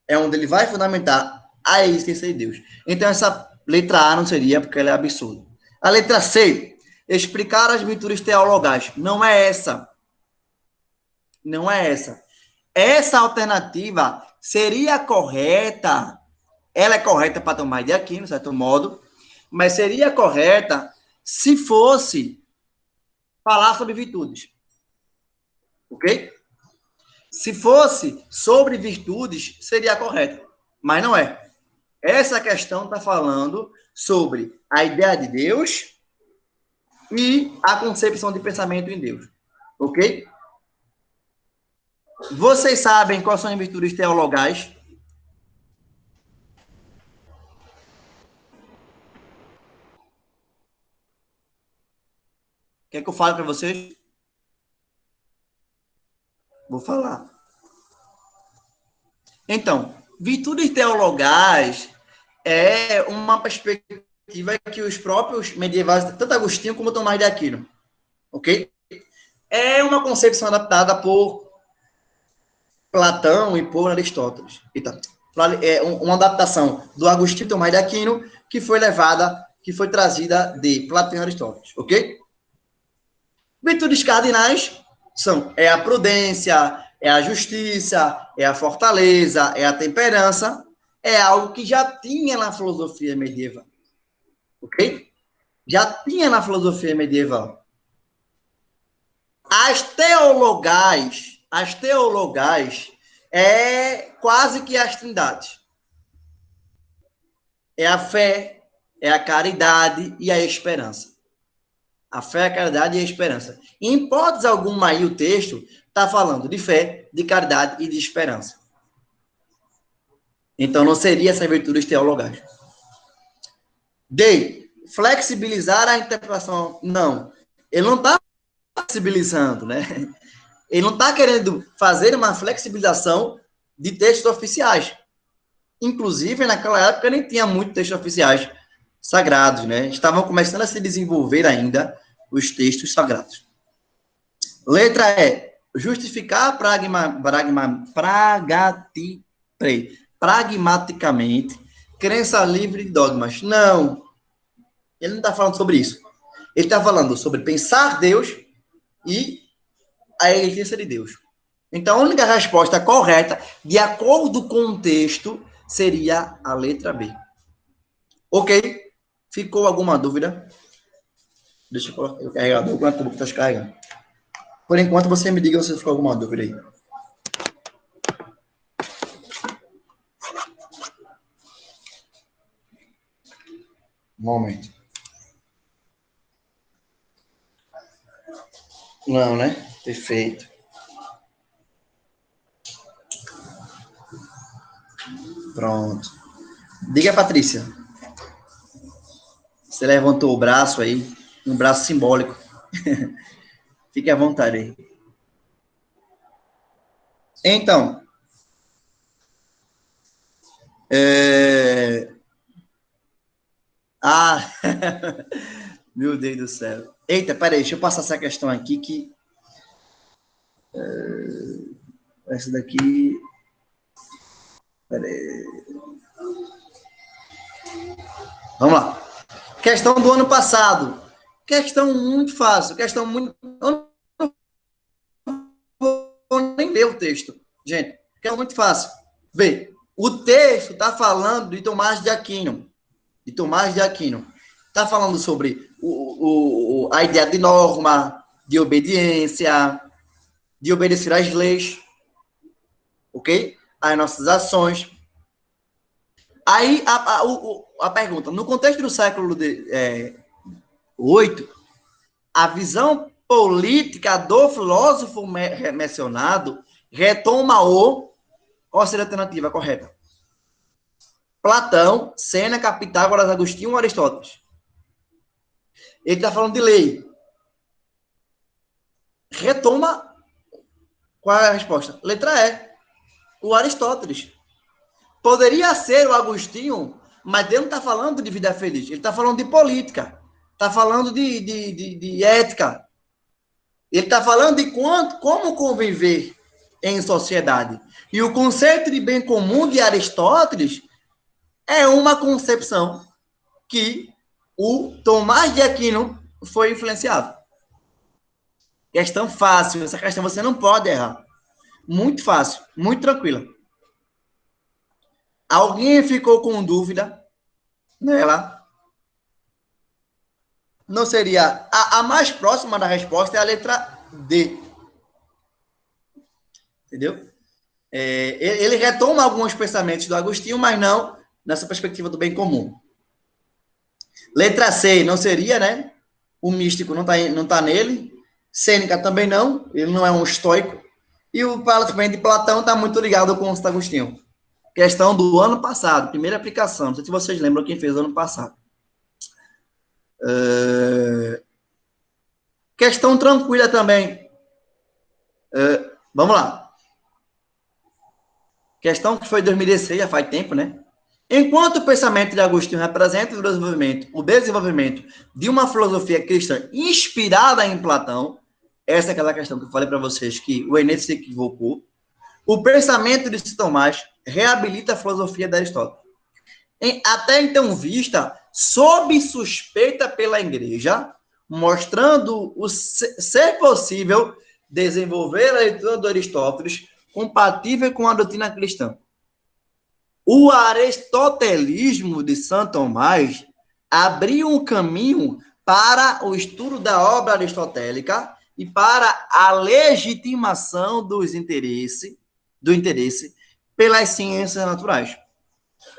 É onde ele vai fundamentar a existência de Deus. Então, essa letra A não seria, porque ela é absurda. A letra C, explicar as virtudes teologais. Não é essa. Não é essa. Essa alternativa seria correta. Ela é correta para Tomás de Aquino, de certo modo, mas seria correta se fosse falar sobre virtudes. Ok? Se fosse sobre virtudes, seria correto. Mas não é. Essa questão está falando sobre a ideia de Deus e a concepção de pensamento em Deus. Ok? Vocês sabem quais são as virtudes teologais? Quer que eu fale para vocês? Vou falar. Então, virtudes teologais é uma perspectiva que os próprios medievais, tanto Agostinho como Tomás de Aquino, ok? É uma concepção adaptada por Platão e por Aristóteles. Então, é uma adaptação do Agostinho e Tomás de Aquino que foi trazida de Platão e Aristóteles, ok? Virtudes cardinais são a prudência, é a justiça, é a fortaleza, é a temperança, é algo que já tinha na filosofia medieval. Ok? Já tinha na filosofia medieval. As teologais é quase que as trindades. É a fé, é a caridade e a esperança. A fé, a caridade e a esperança. Em hipótese alguma aí o texto está falando de fé, de caridade e de esperança. Então não seria essas virtudes teologais. D. Flexibilizar a interpretação. Não. Ele não está flexibilizando, né? Ele não está querendo fazer uma flexibilização de textos oficiais. Inclusive, naquela época nem tinha muitos textos oficiais sagrados, né? Estavam começando a se desenvolver ainda os textos sagrados. Letra E. Justificar pragmaticamente crença livre de dogmas. Não. Ele não está falando sobre isso. Ele está falando sobre pensar Deus e a existência de Deus. Então, a única resposta correta, de acordo com o texto, seria a letra B. Ok? Ficou alguma dúvida? Deixa eu colocar o carregador enquanto o está descarregando. Por enquanto, você me diga se ficou alguma dúvida aí. Um momento. Não, né? Perfeito. Pronto. Diga, Patrícia. Você levantou o braço aí, um braço simbólico. Fique à vontade aí. Então, meu Deus do céu. Eita, peraí, deixa eu passar essa questão aqui que... essa daqui... Peraí. Vamos lá. Questão do ano passado. Questão muito fácil. Questão muito... Eu não vou nem ler o texto. Gente, questão muito fácil. Vê, o texto está falando de Tomás de Aquino. Está falando sobre a ideia de norma, de obediência, de obedecer às leis, ok? As nossas ações. Aí, a pergunta, no contexto do século VIII, a visão política do filósofo mencionado retoma qual seria a alternativa correta? Platão, Sêneca, Pitágoras, Agostinho ou Aristóteles? Ele está falando de lei. Retoma. Qual é a resposta? Letra E. O Aristóteles. Poderia ser o Agostinho, mas ele não está falando de vida feliz. Ele está falando de política. Está falando de ética. Ele está falando de como conviver em sociedade. E o conceito de bem comum de Aristóteles é uma concepção que o Tomás de Aquino foi influenciado. Questão fácil. Essa questão você não pode errar. Muito fácil, muito tranquila. Alguém ficou com dúvida nela? Não seria... A mais próxima da resposta é a letra D. Entendeu? Ele retoma alguns pensamentos do Agostinho, mas não nessa perspectiva do bem comum. Letra C, não seria, né? O místico não tá nele. Sêneca também não, ele não é um estoico. E o também de Platão está muito ligado com o Santo Agostinho. Questão do ano passado, primeira aplicação. Não sei se vocês lembram quem fez o ano passado. Questão tranquila também. Vamos lá. Questão que foi 2016, já faz tempo, né? Enquanto o pensamento de Agostinho representa o desenvolvimento de uma filosofia cristã inspirada em Platão, essa é aquela questão que eu falei para vocês que o Enem se equivocou, o pensamento de São Tomás reabilita a filosofia de Aristóteles. Até então vista sob suspeita pela Igreja, mostrando ser possível desenvolver a leitura de Aristóteles compatível com a doutrina cristã. O aristotelismo de Santo Tomás abriu um caminho para o estudo da obra aristotélica e para a legitimação do interesse pelas ciências naturais.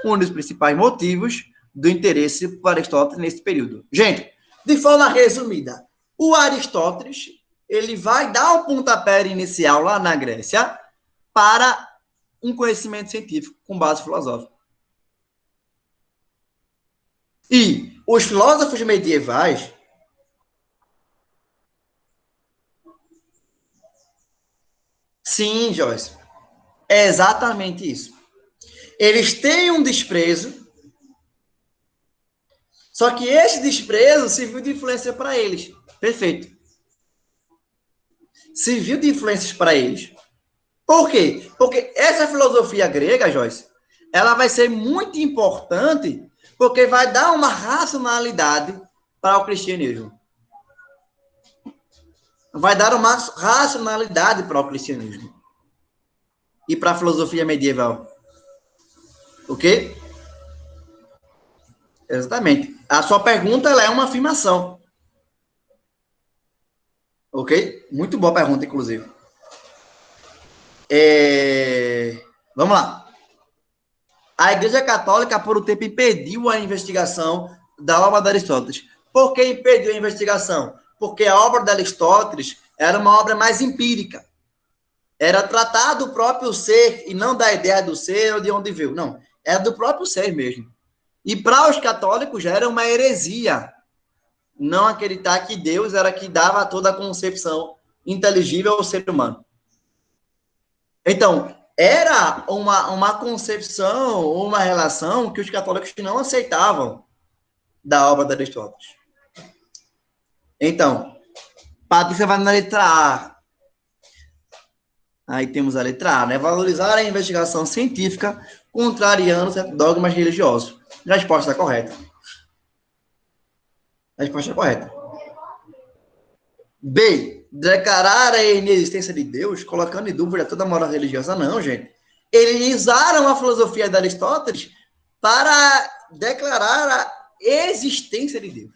Um dos principais motivos do interesse por Aristóteles nesse período. Gente, de forma resumida, o Aristóteles ele vai dar um pontapé inicial lá na Grécia para um conhecimento científico com base filosófica. E os filósofos medievais sim, Joyce, é exatamente isso. Eles têm um desprezo, só que esse desprezo serviu de influência para eles. Perfeito. Serviu de influências para eles. Por quê? Porque essa filosofia grega, Joyce, ela vai ser muito importante porque vai dar uma racionalidade para o cristianismo. Vai dar uma racionalidade para o cristianismo. E para a filosofia medieval. Ok? Exatamente. A sua pergunta ela é uma afirmação. Ok? Muito boa pergunta, inclusive. Vamos lá. A Igreja Católica, por um tempo, impediu a investigação da obra de Aristóteles. Por que impediu a investigação? Porque a obra de Aristóteles era uma obra mais empírica. Era tratar do próprio ser e não da ideia do ser ou de onde veio. Não, era do próprio ser mesmo. E para os católicos já era uma heresia não acreditar que Deus era que dava toda a concepção inteligível ao ser humano. Então, era uma concepção, uma relação que os católicos não aceitavam da obra de Aristóteles. Então, Patrícia vai na letra A. Aí temos a letra A, né? Valorizar a investigação científica contrariando dogmas religiosos. A resposta é correta. A resposta é correta. B. Declarar a inexistência de Deus, colocando em dúvida toda a moral religiosa. Não, gente. Eles usaram a filosofia de Aristóteles para declarar a existência de Deus.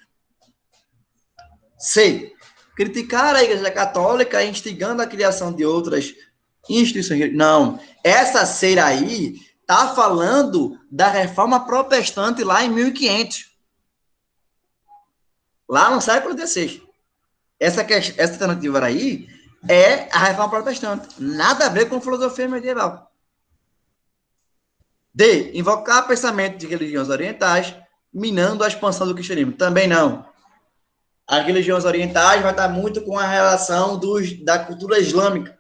C. Criticar a Igreja Católica, instigando a criação de outras instituições. Não. Essa C aí está falando da reforma protestante lá em 1500. Lá no século XVI. Essa alternativa aí é a reforma protestante. Nada a ver com filosofia medieval. D. Invocar pensamento de religiões orientais, minando a expansão do cristianismo. Também não. As religiões orientais vai estar muito com a relação da cultura islâmica.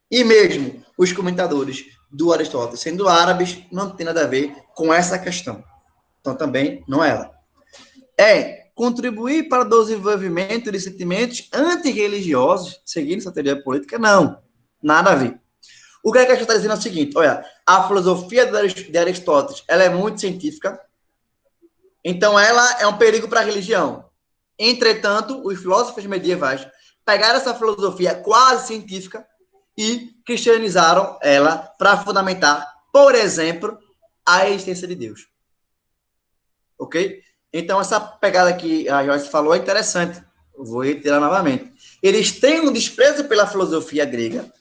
E mesmo os comentadores do Aristóteles, sendo árabes, não tem nada a ver com essa questão. Então também não é ela. Contribuir para o desenvolvimento de sentimentos antirreligiosos, seguindo essa teoria política? Não, nada a ver. O que a gente está dizendo é o seguinte, olha, a filosofia de Aristóteles, ela é muito científica, então ela é um perigo para a religião. Entretanto, os filósofos medievais pegaram essa filosofia quase científica e cristianizaram ela para fundamentar, por exemplo, a existência de Deus. Ok? Então, essa pegada que a Joyce falou é interessante. Eu vou reiterar novamente. Eles têm um desprezo pela filosofia grega,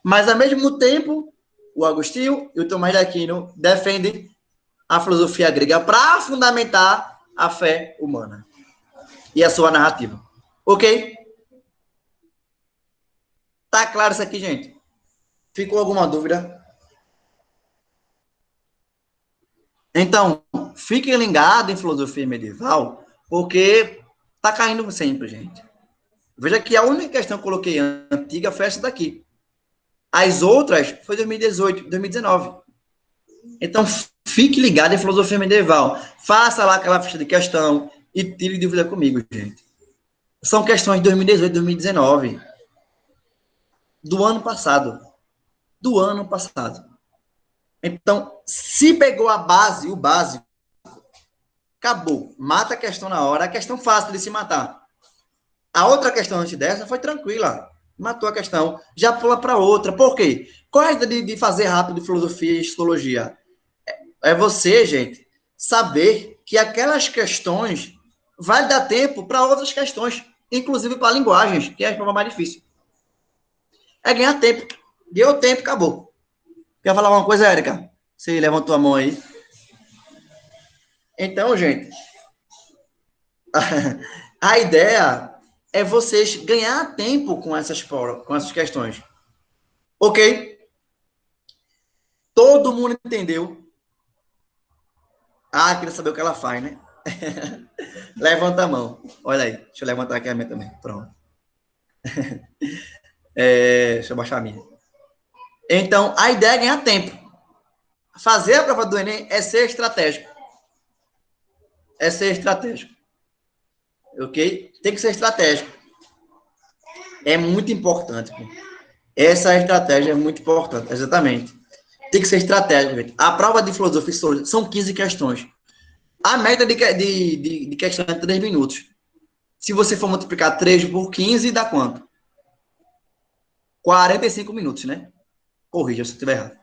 mas, ao mesmo tempo, o Agostinho e o Tomás de Aquino defendem a filosofia grega para fundamentar a fé humana e a sua narrativa. Ok? Tá claro isso aqui, gente? Ficou alguma dúvida? Então, fiquem ligados em filosofia medieval, porque tá caindo sempre, gente. Veja que a única questão que eu coloquei antiga foi essa daqui. As outras foi 2018, 2019. Então, fique ligado em filosofia medieval. Faça lá aquela ficha de questão e tire dúvida comigo, gente. São questões de 2018, 2019. Do ano passado. Do ano passado. Então, se pegou a base, o básico, acabou. Mata a questão na hora. A questão fácil de se matar. A outra questão antes dessa foi tranquila. Matou a questão. Já pula para outra. Por quê? Qual é a ideia de fazer rápido filosofia e histologia? É você, gente, saber que aquelas questões vai dar tempo para outras questões, inclusive para linguagens, que é a prova mais difícil. É ganhar tempo. Deu tempo, acabou. Quer falar alguma coisa, Érica? Você levantou a mão aí. Então, gente, a ideia é vocês ganhar tempo com essas questões. Ok? Todo mundo entendeu? Ah, queria saber o que ela faz, né? Levanta a mão. Olha aí. Deixa eu levantar aqui a minha também. Pronto. Deixa eu baixar a minha. Então, a ideia é ganhar tempo. Fazer a prova do Enem é ser estratégico. É ser estratégico. Ok? Tem que ser estratégico. É muito importante. Pô. Essa estratégia é muito importante. Exatamente. Tem que ser estratégico, gente. A prova de filosofia são 15 questões. A média de questão é 3 minutos. Se você for multiplicar 3 por 15, dá quanto? 45 minutos, né? Corrija se eu estiver errado.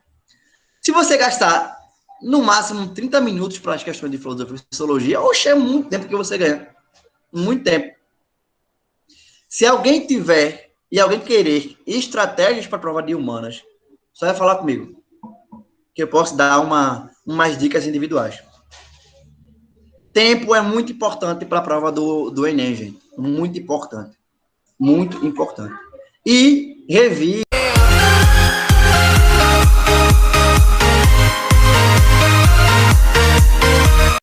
Se você gastar, no máximo, 30 minutos para as questões de filosofia e sociologia, oxe, é muito tempo que você ganha. Muito tempo. Se alguém tiver e alguém querer estratégias para a prova de humanas, só vai falar comigo. Que eu posso dar umas dicas individuais. Tempo é muito importante para a prova do Enem, gente. Muito importante. Muito importante. E revise